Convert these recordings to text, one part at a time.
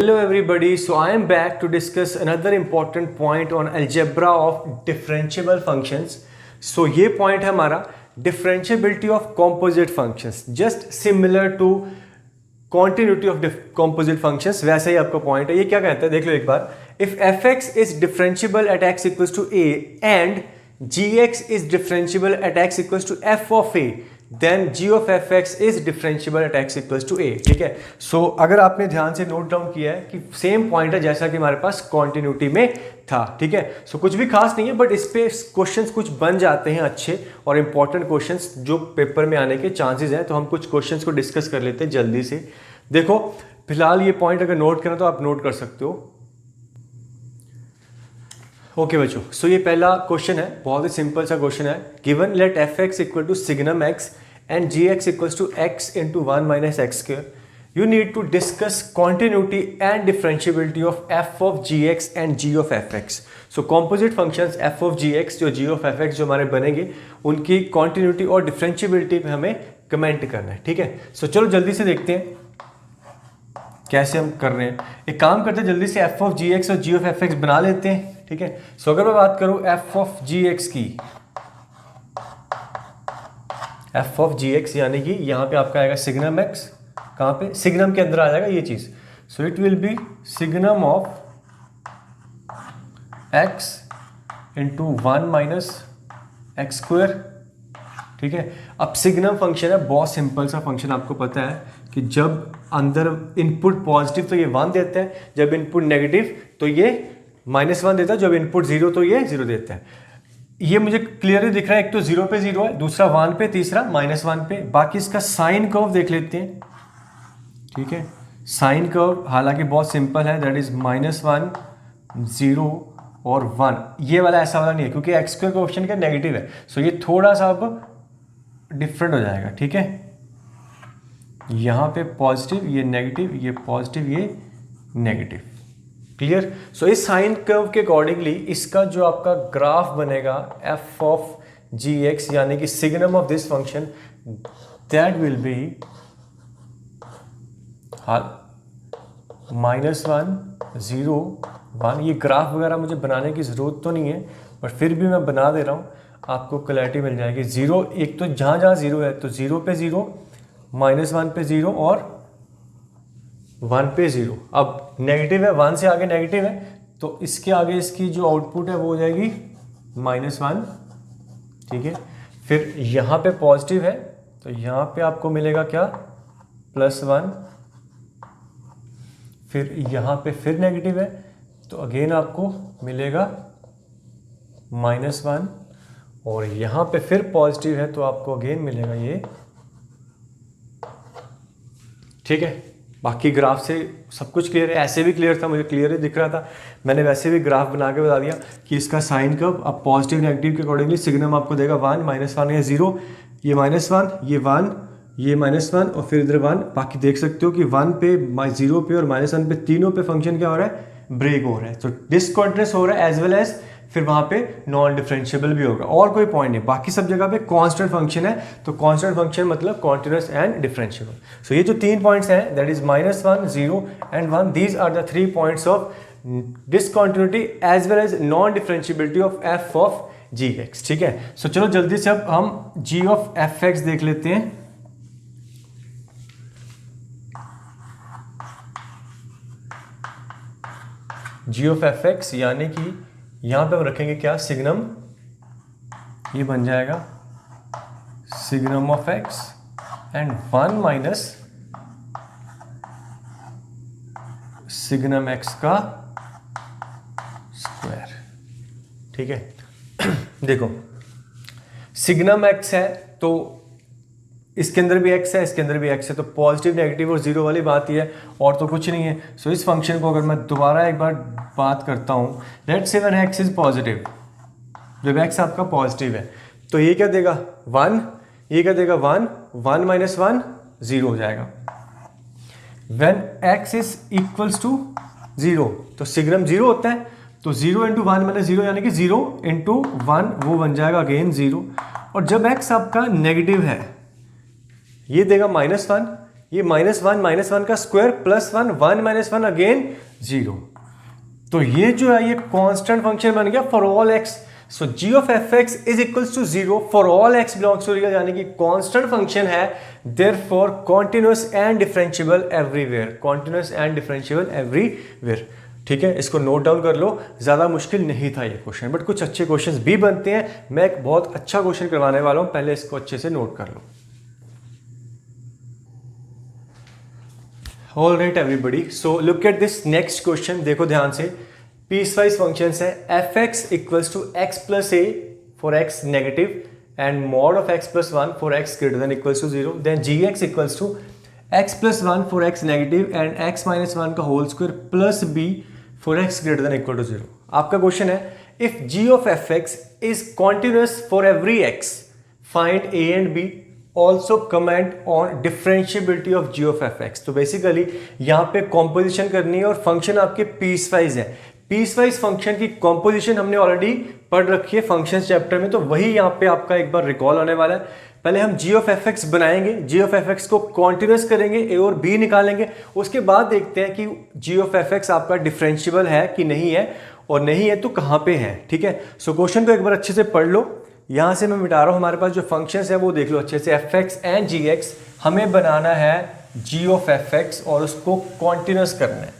Hello everybody, so I am back to discuss another important point on algebra of differentiable functions. So ये point है हमारा differentiability of composite functions, just similar to continuity of composite functions. वैसा ही आपका point है. ये क्या कहता है देख लो एक बार. If fx is differentiable at x equals to a and gx is differentiable at x equals to f of a, then g of F x is differentiable at X equals to A. ठीक है. सो अगर आपने ध्यान से note down किया है कि same point है जैसा कि हमारे पास कॉन्टिन्यूटी में था. ठीक है. सो कुछ भी खास नहीं है, बट इस पे क्वेश्चंस कुछ बन जाते हैं अच्छे और इंपॉर्टेंट क्वेश्चंस जो पेपर में आने के चांसेस हैं. तो हम कुछ क्वेश्चंस को डिस्कस कर लेते हैं जल्दी से. देखो फिलहाल ये पॉइंट अगर नोट करना तो आप नोट कर सकते हो. ओके बच्चों, सो ये पहला क्वेश्चन है, बहुत ही सिंपल सा क्वेश्चन है. Given let f x equal to signum x and g x equals to x into 1 minus x square. You need to discuss continuity and differentiability of f of g x and g of F x. So composite functions f of g x जो g of F x जो हमारे बनेंगे उनकी continuity और differentiability पे हमें comment करना है. ठीक है. सो चलो जल्दी से देखते हैं कैसे हम कर रहे हैं. एक काम करते हैं जल्दी से एफ ऑफ जी एक्स और जी ऑफ एफ एक्स बना लेते हैं. ठीक है. सो अगर मैं बात करूं एफ ऑफ जी एक्स की, एफ ऑफ जी एक्स यानी कि यहां पे आपका आएगा सिग्नम एक्स. कहां पे? सिग्नम के अंदर आ जाएगा ये चीज. So it will be signum of x into 1 minus x square. ठीक है. अब सिग्नम फंक्शन है, बहुत सिंपल सा फंक्शन. आपको पता है कि जब अंदर इनपुट पॉजिटिव तो ये 1 देता है, जब इनपुट नेगेटिव तो ये -1 देता है, जब इनपुट 0 तो ये 0 देता है. ये मुझे क्लियरली दिख रहा है. एक तो 0 पे 0 है, दूसरा 1 पे, तीसरा -1 पे. बाकी इसका साइन कर्व देख लेते हैं. ठीक है. साइन कर्व हालांकि बहुत सिंपल है, दैट इज -1 0 और 1. ये वाला ऐसा वाला नहीं है क्योंकि एक्स स्क्वायर कोएफिशिएंट का नेगेटिव है. सो ये थोड़ा सा अब डिफरेंट हो जाएगा. ठीक है. यहाँ पे पॉजिटिव, ये नेगेटिव, ये पॉजिटिव, ये नेगेटिव. क्लियर. सो इस साइन कर्व के अकॉर्डिंगली इसका जो आपका ग्राफ बनेगा एफ ऑफ जी एक्स यानी कि signum of this function, that will be -1 0 1. ये ग्राफ वगैरह मुझे बनाने की ज़रूरत तो नहीं है, बट फिर भी मैं बना दे रहा हूँ, आपको क्लैरिटी मिल जाएगी. 0 एक तो जहाँ जहाँ 0 है तो 0 पे 0, -1 पे 0 और 1 पे 0. अब नेगेटिव है, 1 से आगे नेगेटिव है तो इसके आगे इसकी जो आउटपुट है वो हो जाएगी -1. ठीक है. फिर यहाँ पे पॉजिटिव है तो यहाँ पे आपको मिलेगा क्या? +1. फिर यहाँ पे फिर नेगेटिव है तो अगेन आपको मिलेगा -1. और यहाँ पे फिर पॉजिटिव है तो आपको अगेन मिलेगा ये. ठीक है. बाकी ग्राफ से सब कुछ क्लियर है. ऐसे भी क्लियर था, मुझे क्लियर ही दिख रहा था. मैंने वैसे भी ग्राफ बना के बता दिया कि इसका साइन कर्व अब पॉजिटिव नेगेटिव के अकॉर्डिंगली सिग्नम आपको देगा 1 -1 या 0, ये -1, ये 1, ये -1 और फिर इधर 1. बाकी देख सकते हो कि 1 पे, 0 पे और -1 पे तीनों पे फंक्शन क्या हो रहा है? ब्रेक हो रहा है. तो डिसकॉन्टिन्यूअस हो रहा है एज वेल एज फिर वहां पे नॉन डिफरेंशिएबल भी होगा. और कोई पॉइंट नहीं. बाकी सब जगह पे कांस्टेंट फंक्शन है. तो कांस्टेंट फंक्शन मतलब कॉन्टिन्यूअस एंड डिफरेंशिएबल. सो ये जो 3 पॉइंट्स हैं that is -1 0 and 1, these are the 3 points of discontinuity as well as non differentiability of f of g x. ठीक है. सो चलो जल्दी से अब हम जी ऑफ एफ एक्स देख लेते हैं. जी ऑफ एफ एक्स यानी कि यहां पे हम रखेंगे क्या? सिग्नम. ये बन जाएगा signum of x and 1 minus signum x का स्क्वायर. ठीक है. देखो सिग्नम एक्स है तो इसके अंदर भी एक्स है, इसके अंदर भी एक्स है, तो पॉजिटिव नेगेटिव और 0 वाली बात ही है और तो कुछ नहीं है. सो इस फंक्शन को अगर मैं दोबारा एक बार बात करता हूँ, let's say when x is positive, जब एक्स आपका पॉजिटिव है तो ये क्या देगा? 1. ये क्या देगा? 1 1 -1 0 हो जाएगा. When x is equals to 0 तो सिग्नम 0 होता है, तो 0 × 1 - 0 यानी कि 0 × 1 वो बन जाएगा अगेन 0. और जब एक्स आपका नेगेटिव है ये देगा -1, ये -1 का स्क्वायर +1 1 -1 अगेन 0। तो ये जो है ये कांस्टेंट फंक्शन बन गया for all x. So g of F x is equals to 0 for all x belongs to real, यानी कि कांस्टेंट फंक्शन है, therefore continuous and differentiable everywhere, continuous and differentiable everywhere. ठीक है, इसको नोट डाउन कर लो, ज़्यादा मुश्किल नहीं था ये क्वेश्चन, बट कुछ अच्छे क्वेश्चंस भी बनते हैं। मैं एक बहुत अच्छा क्वेश्चन करवाने वाला हूँ, पहले इसको अच्छे से नोट कर लो। All right everybody, so look at this next question, देखो ध्यान से। पीसवाइज फंक्शंस है f x equals to x plus a for x negative and mod of x plus 1 for x greater than equals to 0, then g x equals to x plus 1 for x negative and x minus 1 का whole square plus b for x greater than equal to 0। आपका question है if g of F x is continuous for every x, find a and b, also comment on differentiability of g of F x. तो basically यहाँ पे composition करनी है और function आपके piecewise है। पीसवाइज फंक्शन की कॉम्पोजिशन हमने ऑलरेडी पढ़ रखी है फंक्शंस चैप्टर में, तो वही यहाँ पे आपका एक बार रिकॉल होने वाला है। पहले हम जी ऑफ एफ एक्स बनाएंगे, जी ऑफ एफ एक्स को कॉन्टिन्यूअस करेंगे, ए और बी निकालेंगे, उसके बाद देखते हैं कि जी ऑफ एफ एक्स आपका डिफरेंशिएबल है कि नहीं है, और नहीं है तो कहाँ पे है। ठीक है, सो क्वेश्चन को एक बार अच्छे से पढ़ लो। यहाँ से मैं मिटा रहा हूँ, हमारे पास जो फंक्शंस है वो देख लो अच्छे से, f x and g x. हमें बनाना है जी ऑफ एफ एक्स और उसको कॉन्टिन्यूअस करना है।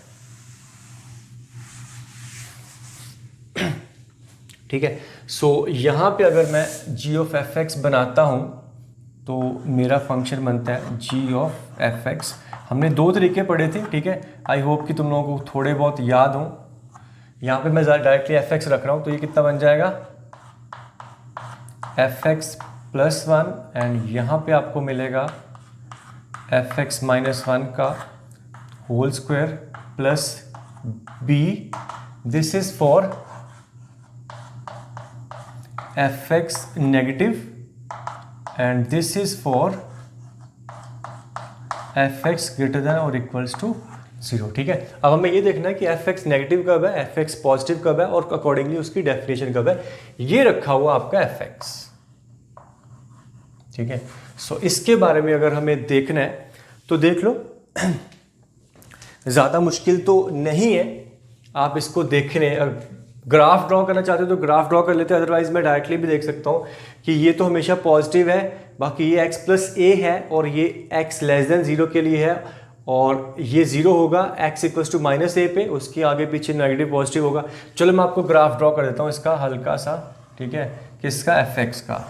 ठीक है, सो यहाँ पे अगर मैं जी ऑफ एफ एक्स बनाता हूँ तो मेरा फंक्शन बनता है जी ऑफ एफ एक्स। हमने दो तरीके पढ़े थे, ठीक है, आई होप कि तुम लोगों को थोड़े बहुत याद हों। यहाँ पे मैं डायरेक्टली एफ एक्स रख रहा हूँ, तो ये कितना बन जाएगा एफ एक्स प्लस 1 एंड यहाँ पे आपको मिलेगा एफ एक्स माइनस 1 का whole square plus b, this is for f x negative and this is for f x greater than और इक्वल्स टू 0। ठीक है, अब हमें ये देखना है कि एफ एक्स नेगेटिव कब है, एफ एक्स पॉजिटिव कब है, और अकॉर्डिंगली उसकी डेफिनेशन कब है। ये रखा हुआ आपका एफ एक्स। ठीक है, सो इसके बारे में अगर हमें देखना है तो देख लो, ज़्यादा मुश्किल तो नहीं है। आप इसको देखने, ग्राफ ड्रॉ करना चाहते हो तो ग्राफ ड्रॉ कर लेते हैं, अदरवाइज मैं डायरेक्टली भी देख सकता हूँ कि ये तो हमेशा पॉजिटिव है, बाकी ये x प्लस ए है और ये x लेस देन 0 के लिए है, और ये 0 होगा x इक्वल्स टू माइनस ए पे, उसके आगे पीछे नेगेटिव पॉजिटिव होगा। चलो मैं आपको ग्राफ ड्रॉ कर देता हूँ इसका हल्का सा। ठीक है, किसका, एफ एक्स का।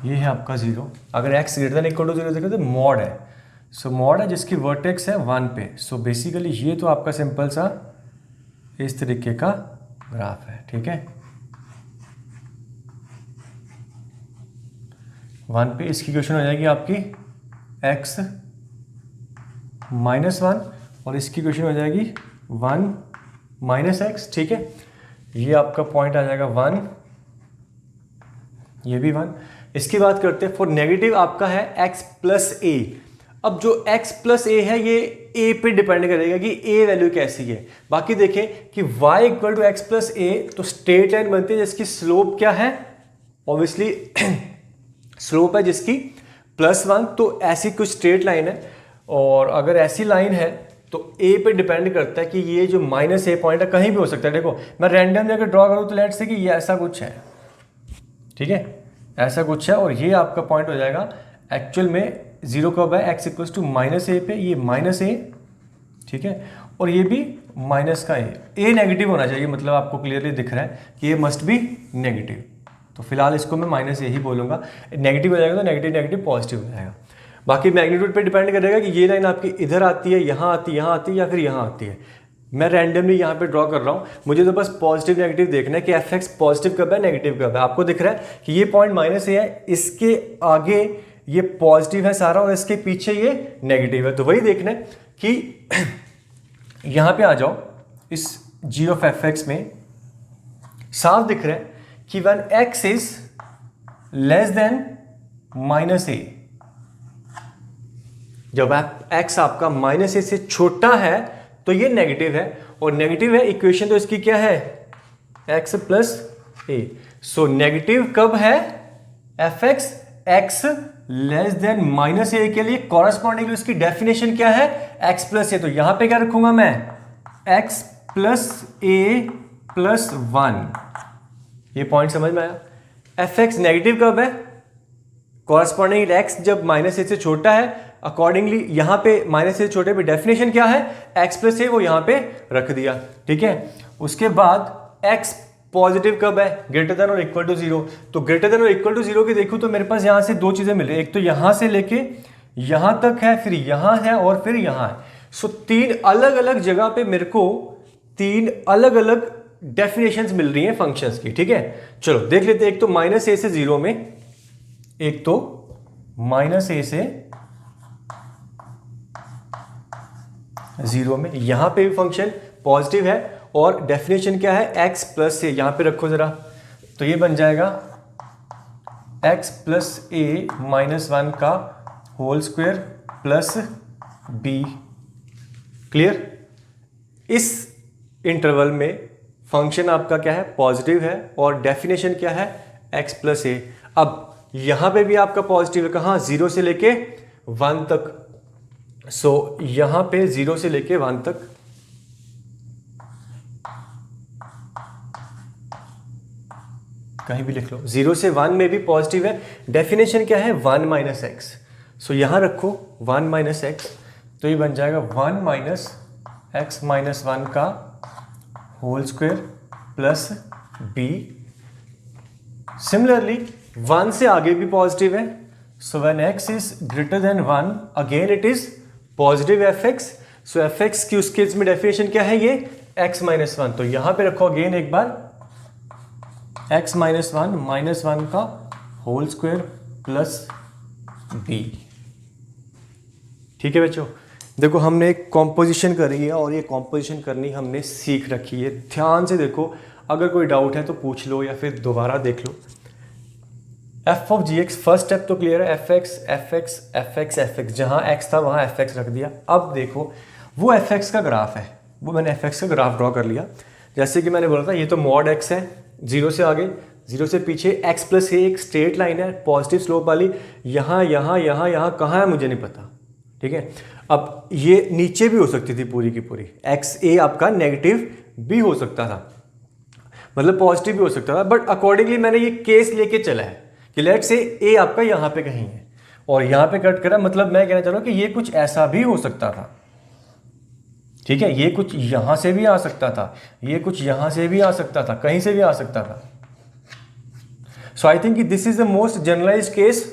ये है आपका 0। अगर x greater than equal to 0 देखें तो मॉड है, सो मॉड है जिसकी वर्टेक्स है 1 पे। सो बेसिकली ये तो आपका सिंपल सा इस तरीके का ग्राफ है। ठीक है, 1 पे इसकी इक्वेशन हो जाएगी आपकी x माइनस 1 और इसकी इक्वेशन हो जाएगी 1 माइनस एक्स। ठीक है, ये आपका पॉइंट आ जाएगा 1, ये भी 1। इसकी बात करते हैं, फॉर नेगेटिव आपका है x प्लस ए। अब जो x प्लस ए है ये a पे डिपेंड करेगा कि a वैल्यू कैसी है। बाकी देखें कि y equal to x plus a, तो स्ट्रेट लाइन बनती है जिसकी स्लोप क्या है, ऑब्वियसली स्लोप है जिसकी +1, तो ऐसी कुछ स्ट्रेट लाइन है। और अगर ऐसी लाइन है तो a पे डिपेंड करता है कि ये जो माइनस ए पॉइंट है कहीं भी हो सकता है। देखो मैं रैंडम जगह ड्रॉ करूँ तो लेट्स से कि ये ऐसा कुछ है। ठीक है, ऐसा कुछ है, और ये आपका पॉइंट हो जाएगा एक्चुअल में 0 कब है, x इक्वल्स टू माइनस ए पे, ये माइनस ए। ठीक है, और ये भी माइनस का ए नेगेटिव होना चाहिए, मतलब आपको क्लियरली दिख रहा है कि ये मस्ट बी नेगेटिव। तो फिलहाल इसको मैं माइनस ए ही बोलूँगा, नेगेटिव हो जाएगा तो नेगेटिव नेगेटिव पॉजिटिव हो जाएगा। बाकी मैग्नीट्यूड पे डिपेंड करेगा कि ये लाइन आपकी इधर आती है, यहाँ आती है, यहाँ आती है, या फिर यहाँ आती है। मैं रैंडमली यहाँ पे ड्रॉ कर रहा हूँ, मुझे तो बस पॉजिटिव नेगेटिव देखना है कि एफ एक्स पॉजिटिव कब है, नेगेटिव कब है। आपको दिख रहा है कि ये पॉइंट माइनस ए है, इसके आगे ये पॉजिटिव है सारा और इसके पीछे ये नेगेटिव है। तो वही देखना है कि यहाँ पे आ जाओ, इस जी ऑफ एफ एक्स में साफ दिख रहा है कि when x is less than minus a, जब एक्स आपका माइनस ए से छोटा है तो ये नेगेटिव है, और नेगेटिव है इक्वेशन तो इसकी क्या है, x plus a. So negative कब है, f x x less than minus a के लिए कॉरस्पॉन्डिंग उसकी डेफिनेशन क्या है, x प्लस ए। तो यहां पे क्या रखूंगा मैं, x प्लस ए प्लस 1। ये पॉइंट समझ में आया। एफ एक्स नेगेटिव कब है, कॉरस्पॉन्डिंग x जब माइनस ए से छोटा है, अकॉर्डिंगली यहां पे माइनस से छोटे पे डेफिनेशन क्या है, x प्लस ए, वो यहां पे रख दिया, ठीक है। उसके बाद x पॉजिटिव कब है, ग्रेटर देन और इक्वल टू 0। तो ग्रेटर देन और इक्वल टू 0 की देखूं तो मेरे पास यहां से दो चीजें मिल रही है, एक तो यहां से लेके यहां तक है, फिर यहां है और फिर यहां है। सो तीन अलग अलग जगह पे मेरे को तीन अलग अलग डेफिनेशंस मिल रही हैं फंक्शंस की, ठीक है। चलो देख लेते हैं। एक तो माइनस ए से 0 में, एक तो माइनस ए से 0 में, यहां पे भी फंक्शन पॉजिटिव है और डेफिनेशन क्या है, x प्लस ए। यहां पे रखो जरा, तो ये बन जाएगा x प्लस ए माइनस 1 का whole square plus b. Clear. इस इंटरवल में फंक्शन आपका क्या है, पॉजिटिव है और डेफिनेशन क्या है, x प्लस ए। अब यहां पे भी आपका पॉजिटिव है, कहां, 0 से लेके 1 तक। सो यहां पे 0 से लेके 1 तक, कहीं भी लिख लो, 0 से 1 में भी पॉजिटिव है। डेफिनेशन क्या है, 1 माइनस एक्स। सो यहां रखो 1 माइनस एक्स, तो ये बन जाएगा 1 माइनस एक्स माइनस 1 का whole square plus b. Similarly 1 से आगे भी पॉजिटिव है, so when x is greater than 1 again it is positive f x. So f x की उस केस में डेफिनेशन क्या है, ये x माइनस 1। तो यहां पे रखो अगेन एक बार x माइनस 1 का होल स्क्वायर प्लस बी। ठीक है बच्चों, देखो हमने एक कॉम्पोजिशन करी है और ये कॉम्पोजिशन करनी हमने सीख रखी है। ध्यान से देखो, अगर कोई डाउट है तो पूछ लो या फिर दोबारा देख लो। F of g x, first step तो क्लियर है, f x f x f x f x, जहाँ एक्स था वहाँ एफ एक्स रख दिया। अब देखो वो एफ एक्स का ग्राफ है, वो मैंने एफ एक्स का ग्राफ ड्रॉ कर लिया। जैसे कि मैंने बोला था, ये तो मॉड एक्स है, 0 से आगे 0 से पीछे एक्स प्लस ए एक स्ट्रेट लाइन है पॉजिटिव स्लोप वाली, यहाँ यहाँ यहाँ यहाँ कहाँ है मुझे नहीं पता, ठीक है। अब ये नीचे भी हो सकती थी पूरी की पूरी, एक्स ए आपका नेगेटिव भी हो सकता था, मतलब पॉजिटिव भी हो सकता था, बट अकॉर्डिंगली मैंने ये केस लेके चला है कि लेट से ए आपका यहाँ पे कहीं है और यहाँ पे कट करा, मतलब मैं कहना चाह रहा हूँ कि ये कुछ ऐसा भी हो सकता था, ठीक है। ये कुछ यहाँ से भी आ सकता था, ये कुछ यहाँ से भी आ सकता था, कहीं से भी आ सकता था। So I think this is the most generalised case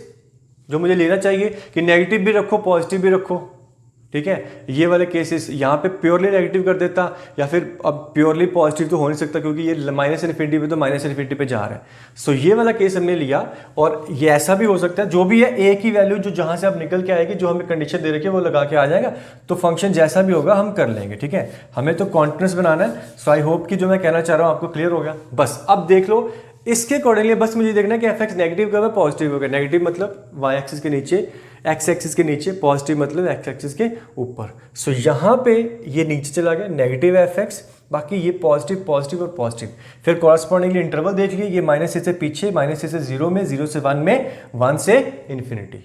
जो मुझे लेना चाहिए कि नेगेटिव भी रखो पॉजिटिव भी रखो, ठीक है। ये वाले केसेस यहाँ पे प्योरली नेगेटिव कर देता, या फिर अब प्योरली पॉजिटिव तो हो नहीं सकता क्योंकि ये माइनस इन्फिनिटी पे तो माइनस इन्फिनिटी पे जा रहा है। सो ये वाला केस हमने लिया, और ये ऐसा भी हो सकता है जो भी है ए की वैल्यू जो जहाँ से अब निकल के आएगी, जो हमें कंडीशन दे रखी है वो लगा के आ जाएगा, तो फंक्शन जैसा भी होगा हम कर लेंगे, ठीक है। हमें तो कॉन्टिन्यूस बनाना है। सो आई होप कि जो मैं कहना चाह रहा हूँ आपको क्लियर हो गया। बस अब देख लो इसके अकॉर्डिंगली, बस मुझे देखना है कि एफ एक्स नेगेटिव कब है, पॉजिटिव होगा। नेगेटिव मतलब वाई एक्सिस के नीचे, एक्स एक्सिस के नीचे, पॉजिटिव मतलब एक्स एक्सिस के ऊपर। सो यहाँ पे ये नीचे चला गया नेगेटिव एफ एक्स, बाकी ये पॉजिटिव पॉजिटिव और पॉजिटिव। फिर कॉरस्पॉन्डिंगली इंटरवल देख लिए, ये माइनस ए से पीछे, माइनस ए से 0 में, 0 से 1 में, 1 से इन्फिनिटी,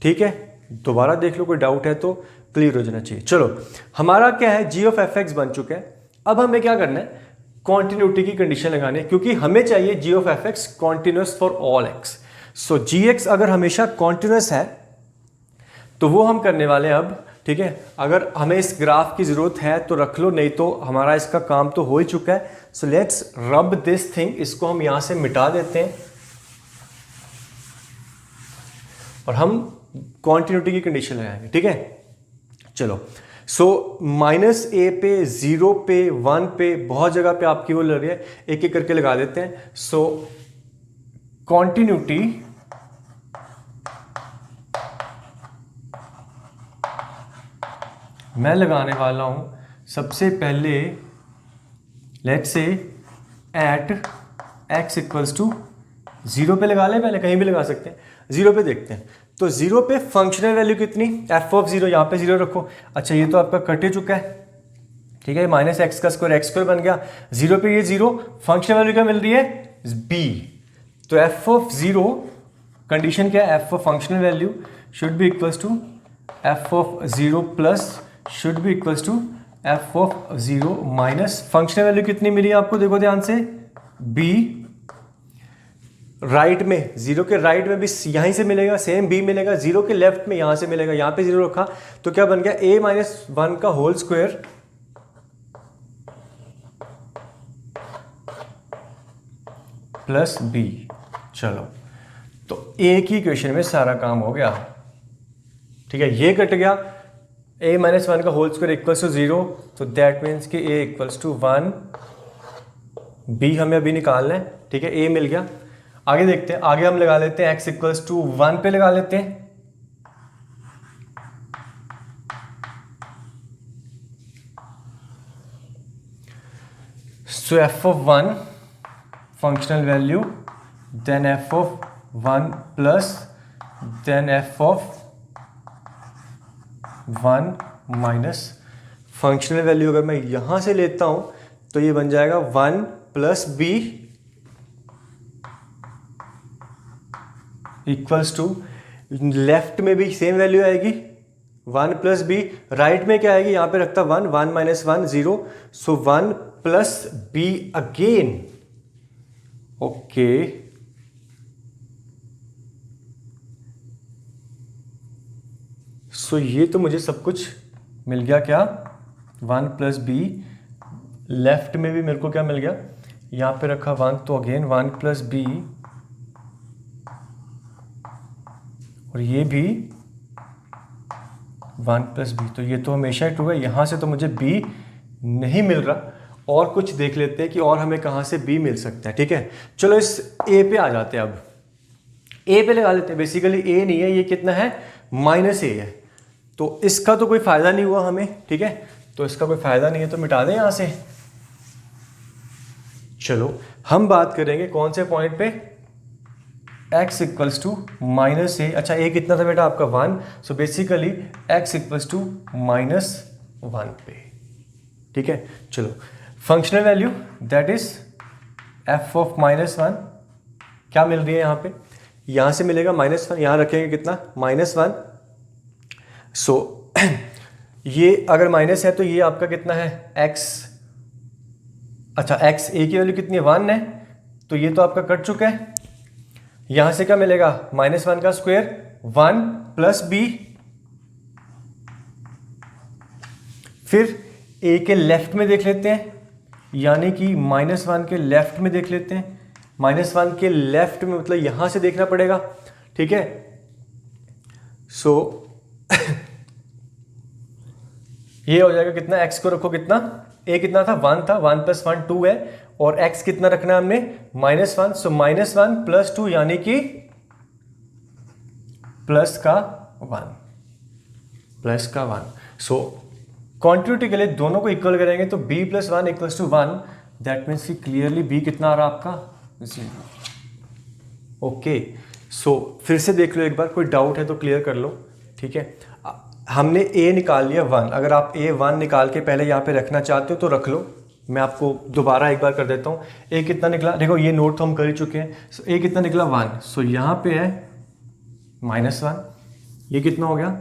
ठीक है। दोबारा देख लो, कोई डाउट है तो क्लियर हो जाना चाहिए। चलो हमारा क्या है, जी ऑफ एफ एक्स बन चुका है। अब हमें क्या करना है, कॉन्टिन्यूटी की कंडीशन लगाने, क्योंकि हमें चाहिए g of F x continuous for all x. So g x अगर हमेशा कॉन्टिन्यूस है तो वो हम करने वाले हैं अब, ठीक है। अगर हमें इस ग्राफ की जरूरत है तो रख लो, नहीं तो हमारा इसका काम तो हो ही चुका है। So let's rub this thing, इसको हम यहां से मिटा देते हैं और हम कॉन्टिन्यूटी की कंडीशन लगाएंगे, ठीक है। चलो सो माइनस ए पे, 0 पे, 1 पे, बहुत जगह पे आपकी वो लग रही है, एक एक करके लगा देते हैं। सो कॉन्टिन्यूटी मैं लगाने वाला हूं सबसे पहले, let's say eight x equals to 0 पे लगा लें, पहले कहीं भी लगा सकते हैं, 0 पे देखते हैं। तो 0 पे फंक्शनल वैल्यू कितनी, f ऑफ 0, यहाँ पे 0 रखो। अच्छा ये तो आपका कट ही चुका है, ठीक है, माइनस एक्स का स्क्वायर एक्स स्क्वायर बन गया, जीरो पे ये जीरो, फंक्शनल वैल्यू क्या मिल रही है बी। तो एफ ऑफ जीरो कंडीशन क्या है, f of functional value should be equals to f of zero plus should be equals to f of zero minus functional value कितनी मिली आपको, देखो ध्यान से, बी। राइट में, जीरो के राइट में भी यहीं से मिलेगा, सेम बी मिलेगा, जीरो के लेफ्ट में यहां से मिलेगा, यहां पे जीरो रखा तो क्या बन गया, ए माइनस वन का होल स्क्वायर प्लस बी। चलो, तो ए की इक्वेशन में सारा काम हो गया, ठीक है, ये कट गया, ए माइनस वन का whole square equals to zero, तो दैट मीन्स कि a equals to one, b हमें अभी निकालना है, ठीक है, ए मिल गया। आगे देखते हैं, आगे हम लगा लेते हैं एक्स इक्वल्स टू वन पे लगा लेते हैं, so f of one functional value then f of one plus then f of one minus functional value अगर मैं यहां से लेता हूं तो ये बन जाएगा one plus b equals to, left में भी सेम वैल्यू आएगी वन प्लस बी, राइट में क्या आएगी, यहां पे रखता one, one minus one zero, so one plus b again, okay. So ये तो मुझे सब कुछ मिल गया, क्या, वन प्लस बी, लेफ्ट में भी मेरे को क्या मिल गया, यहां पे रखा वन, तो अगेन वन प्लस बी, और ये भी वन प्लस बी, तो ये तो हमेशा ही ट्रू है, यहां से तो मुझे बी नहीं मिल रहा, और कुछ देख लेते हैं कि और हमें कहां से बी मिल सकता है, ठीक है। चलो इस ए पे आ जाते हैं, अब ए पे लगा लेते हैं, बेसिकली ए नहीं है, ये कितना है, माइनस ए है, तो इसका तो कोई फायदा नहीं हुआ हमें, ठीक है, तो इसका कोई फायदा नहीं है, तो मिटा दें यहां से। चलो हम बात करेंगे कौन से पॉइंट पे, x equals to minus a, अच्छा ए कितना था बेटा आपका one, so basically x equals to minus one पे, ठीक है। चलो functional value that is f of minus one क्या मिल रही है यहाँ पे, यहाँ से मिलेगा माइनस वन, यहाँ रखेंगे कितना, माइनस वन, सो ये अगर माइनस है तो ये आपका कितना है x, अच्छा x a की वैल्यू कितनी है, वन है, तो ये तो आपका कट चुका है, यहां से क्या मिलेगा, माइनस वन का स्क्वायर, वन प्लस बी, फिर ए के लेफ्ट में देख लेते हैं, यानी कि माइनस वन के लेफ्ट में देख लेते हैं, माइनस वन के लेफ्ट में मतलब यहां से देखना पड़ेगा, ठीक है। सो ये हो जाएगा कितना, एक्स को रखो कितना, ए कितना था, वन था, वन प्लस वन टू है, और x कितना रखना है हमने, minus one, so minus one plus two यानी कि प्लस का वन, प्लस का वन, सो कॉन्टिन्यूटी के लिए दोनों को इक्वल करेंगे तो b plus one equals to one, that means कि क्लियरली b कितना आ रहा आपका, ओके। सो फिर से देख लो एक बार, कोई डाउट है तो क्लियर कर लो, ठीक है। हमने a निकाल लिया वन, अगर आप a वन निकाल के पहले यहाँ पे रखना चाहते हो तो रख लो, मैं आपको दोबारा एक बार कर देता हूँ। ए कितना निकला, देखो ये नोट तो हम कर ही चुके हैं, सो ए कितना निकला वन, सो यहाँ पे है माइनस वन, ये कितना हो गया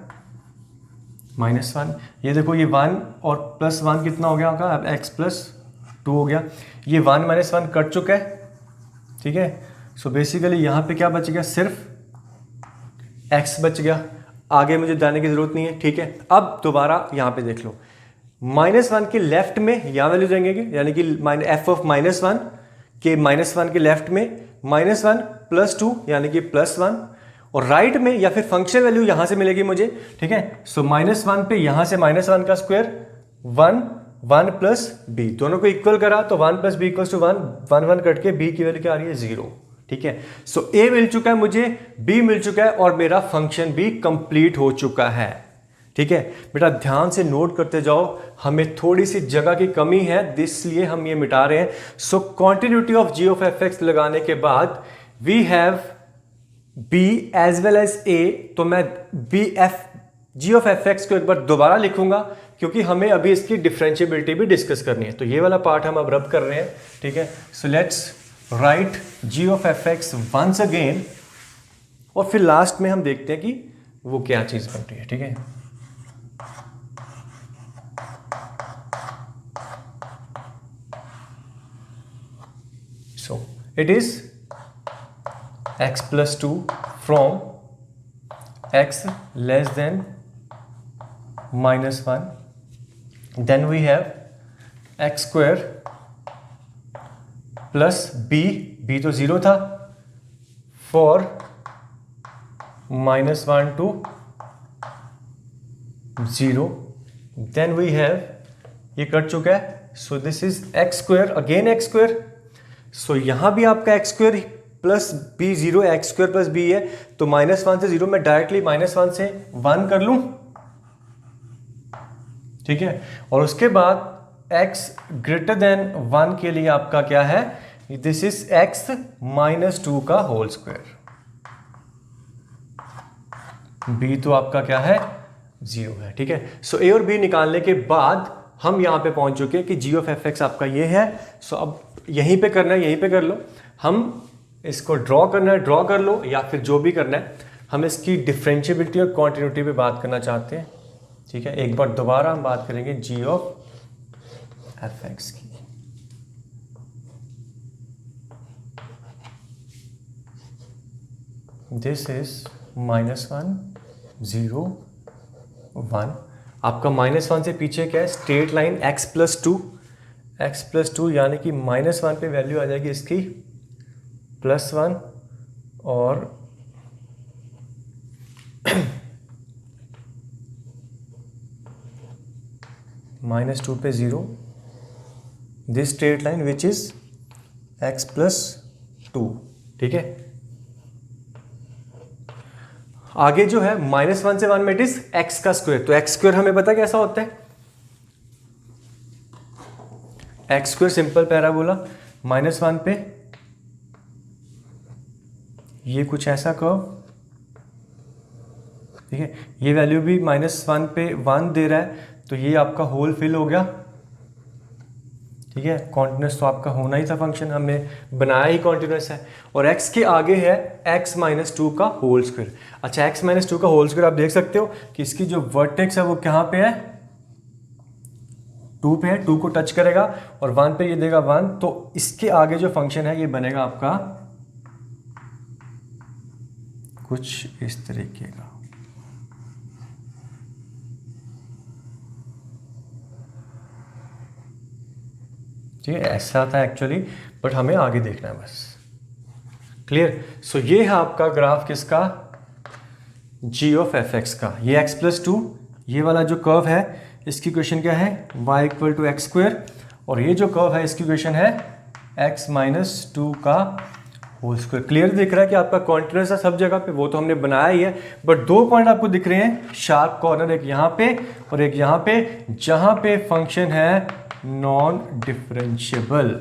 माइनस वन, ये देखो ये वन और प्लस वन कितना हो गया होगा, अब एक्स प्लस टू हो गया, ये वन माइनस वन कट चुका है, ठीक है। सो बेसिकली यहाँ पे क्या बच गया, सिर्फ एक्स बच गया, आगे मुझे जाने की जरूरत नहीं है, ठीक है। अब दोबारा यहाँ पे देख लो, माइनस वन के लेफ्ट में यहाँ वैल्यू देंगे, यानी कि एफ ऑफ माइनस वन के माइनस वन के लेफ्ट में माइनस वन प्लस टू यानी कि प्लस वन, और राइट में या फिर फंक्शन वैल्यू यहां से मिलेगी मुझे, ठीक है। सो माइनस वन पे यहां से माइनस वन का square, one, one plus b, दोनों को इक्वल करा तो one plus b equals to one, one one cut के बी की वैल्यू क्या आ रही है, जीरो, ठीक है। सो ए मिल चुका है मुझे, बी मिल चुका है, और मेरा फंक्शन भी कंप्लीट हो चुका है, ठीक है। बेटा ध्यान से नोट करते जाओ, हमें थोड़ी सी जगह की कमी है इसलिए हम ये मिटा रहे हैं। So continuity of g of F x लगाने के बाद we have b as well as a, तो मैं b f g of F x को एक बार दोबारा लिखूंगा क्योंकि हमें अभी इसकी डिफरेंशिएबिलिटी भी डिस्कस करनी है, तो ये वाला पार्ट हम अब रब कर रहे हैं, ठीक है। So let's write g of F x once again, और फिर लास्ट में हम देखते हैं कि वो क्या चीज बन रही है, ठीक है। So it is x plus 2 from x less than -1, then we have x square plus b तो 0 था, for -1 to 0, then we have, ये कट चुका है, so this is x square, again x square, so यहां भी आपका x square plus b 0, x square plus b है, तो -1 से 0 मैं डायरेक्टली -1 से 1 कर लूं, ठीक है। और उसके बाद x ग्रेटर देन 1 के लिए आपका क्या है, दिस इज x -2 का होल स्क्वायर, b तो आपका क्या है 0 है, ठीक है। सो a और b निकालने के बाद हम यहां पे पहुंच चुके हैं कि g ऑफ एफ एक्स आपका ये है। सो अब यहीं पे करना है, यहीं पे कर लो, हम इसको ड्रॉ करना है ड्रॉ कर लो, या फिर जो भी करना है, हम इसकी डिफरेंशिएबिलिटी और कॉन्टिन्यूटी पे बात करना चाहते हैं, ठीक है। एक बार दोबारा हम बात करेंगे g ऑफ एफ एक्स की। दिस इज -1 0 1, आपका -1 से पीछे क्या है, straight line x plus two, यानी कि -1 पे वैल्यू आ जाएगी इसकी +1, और -2 पे 0, this straight line which is x plus 2, ठीक है। आगे जो है -1 से 1 में इट इज x का स्क्वायर, तो x स्क्वायर हमें पता कैसा होता है, x स्क्वायर सिंपल पैराबोला, -1 पे ये कुछ ऐसा कर्व, ठीक है। ये वैल्यू भी -1 पे 1 दे रहा है, तो ये आपका होल फिल हो गया, ठीक है। कॉन्टिन्यूस तो आपका होना ही था, फंक्शन हमने बनाया ही कॉन्टिन्यूस है, और x के आगे है x -2 का होल स्क्वायर। अच्छा, x -2 का होल स्क्वायर आप देख सकते हो कि इसकी जो वर्टेक्स है वो कहाँ पे है, 2 पे है, 2 को टच करेगा, और 1 पे ये देगा 1, तो इसके आगे जो फंक्शन है ये बनेगा आपका कुछ इस तरीके का, ठीक है। ऐसा था एक्चुअली, बट हमें आगे देखना है बस, क्लियर। सो ये है आपका ग्राफ किसका, g ऑफ एफ एक्स का। ये x प्लस 2, ये वाला जो कर्व है इसकी इक्वेशन क्या है, y equal to x square, और ये जो कर्व है इसकी इक्वेशन है x -2 का होल स्क्वायर। क्लियर दिख रहा है कि आपका कॉन्टिन्यूस है सब जगह पे, वो तो हमने बनाया ही है, बट 2 पॉइंट आपको दिख रहे हैं शार्प कॉर्नर, एक यहाँ पे और एक यहाँ पे, जहाँ पे फंक्शन है नॉन डिफरेंशिएबल।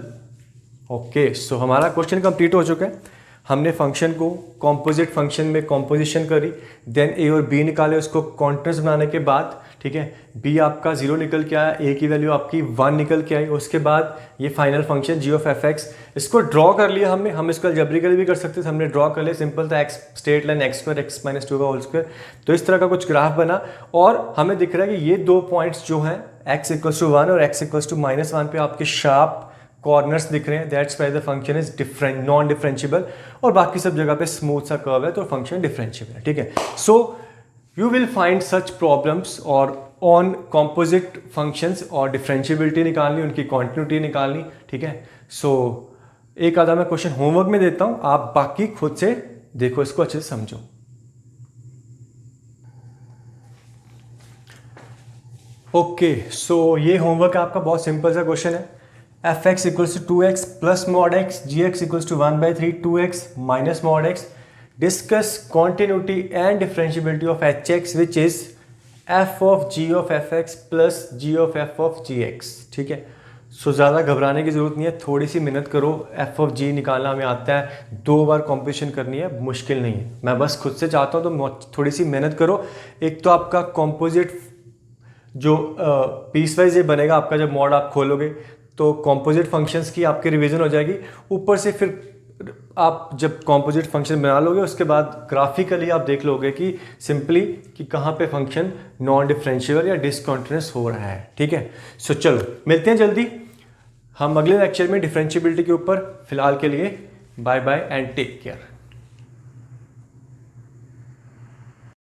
ओके, सो हमारा क्वेश्चन कंप्लीट हो चुका है। हमने फंक्शन को कॉम्पोजिट फंक्शन में कॉम्पोजिशन करी, देन ए और बी निकाले उसको कॉन्टिन्यूस बनाने के बाद, ठीक है। बी आपका 0 निकल के आया, ए की वैल्यू आपकी 1 निकल के आई, उसके बाद ये final function g of F x, इसको ड्रॉ कर लिया हमने। हम इसको अलजेब्रिकली भी कर सकते थे, हमने ड्रॉ कर लिया, सिंपल था, x straight line x square x -2 का होल स्क्वायर। तो इस तरह का कुछ ग्राफ बना, और हमें दिख रहा है कि ये 2 पॉइंट्स जो हैं x इक्वल टू 1 और x इक्वल टू -1 पे आपके शार्प कॉर्नर्स दिख रहे हैं, that's why the function is different non differentiable, और बाकी सब जगह पे स्मूथ सा कर्व है, तो फंक्शन डिफरेंशिएबल है, ठीक है। So you will find such problems और ऑन कॉम्पोजिट फंक्शंस, और डिफरेंशिएबिलिटी निकालनी, उनकी कॉन्टिन्यूटी निकालनी, ठीक है। सो एक आधा मैं क्वेश्चन होमवर्क में देता हूं, आप बाकी खुद से देखो, इसको अच्छे से समझो। ओके, सो ये होमवर्क आपका बहुत सिंपल सा क्वेश्चन है। F x equals to 2x plus mod x, g x equals to 1/3 2x minus mod x, discuss continuity and differentiability of h x which is f of g of F x plus g of f of g x, ठीक है। सो ज़्यादा घबराने की जरूरत नहीं है, थोड़ी सी मेहनत करो, एफ ऑफ जी निकालना हमें आता है, 2 बार कॉम्पिटिशन करनी है, मुश्किल नहीं है। मैं बस खुद से चाहता हूँ तो थोड़ी सी मेहनत करो। एक तो आपका कॉम्पोजिट जो पीस वाइज ये बनेगा आपका, जब मॉड आप खोलोगे तो कॉम्पोजिट फंक्शंस की आपकी रिवीजन हो जाएगी। ऊपर से फिर आप जब कॉम्पोजिट फंक्शन बना लोगे उसके बाद ग्राफिकली आप देख लोगे कि सिंपली कि कहाँ पे फंक्शन नॉन डिफरेंशिएबल या डिसकंटिन्यूअस हो रहा है। ठीक है, सो चलो मिलते हैं जल्दी हम अगले लेक्चर में डिफरेंशिएबिलिटी के ऊपर। फिलहाल के लिए bye bye and take care.